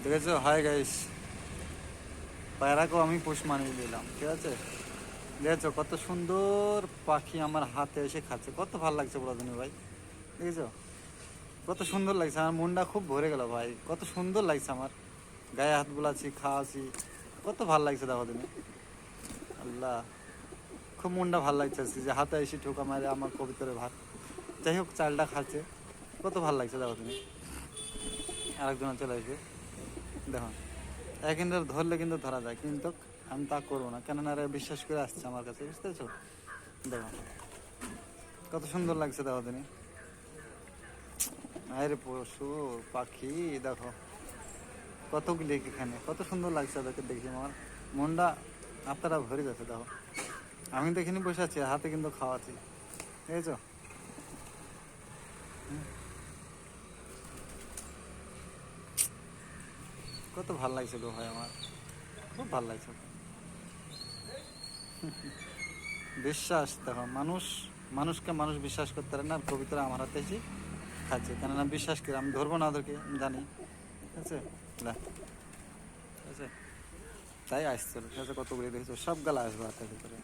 দেখেছো? Hi guys, পায়রাকেও আমি পোষ মানিয়ে দিলাম, ঠিক আছে? দেখেছো কত সুন্দর পাখি আমার হাতে এসে খাচ্ছে, কত ভালো লাগছে বলো তুমি ভাই। দেখেছো কত সুন্দর লাগছে, আমার মনটা খুব ভরে গেল ভাই, কত সুন্দর লাগছে আমার। গায়ে হাত বুলাচ্ছি, খাওয়াছি, কত ভালো লাগছে দেখো তুমি। আল্লাহ, খুব মনটা ভালো লাগছে আজকে, যে হাতে এসে ঠোকা মারে আমার কবিতরের ভাত। যাই হোক, চালটা খাচ্ছে, কত ভালো লাগছে দেখো তুমি। আরেকজন চলে আসবে, দেখো এখানটা ধরলে কিন্তু ধরা যায়, কিন্তু আমি তা করবো না, কেননা এরা বিশ্বাস করে আসছে আমার কাছে, বুঝতেছো? দেখো কত সুন্দর লাগছে দেখো তুমি। আরে পশু পাখি, দেখো কতগুলি এখানে, কত সুন্দর লাগছে ওদেরকে দেখি, আমার মনটা আপনারা ভরে গেছে দেখো। আমি তো এখানে বসে আছি, হাতে কিন্তু খাওয়াচ্ছি, ঠিক আছে? কত ভাল লাগছে গো ভাই আমার, খুব ভাল লাগছে। বিশ্বাস দেখো, মানুষকে মানুষ বিশ্বাস করতে পারে না, আর কবিতা আমার হাতে এসে খাচ্ছে, কেননা বিশ্বাস করে আমি ধরবো না ওদেরকে, আমি জানি, ঠিক আছে? না, ঠিক আছে, তাই আসছিল, ঠিক আছে? কতগুলি দেখেছো, সব গালা আসবে হাতের ভিতরে।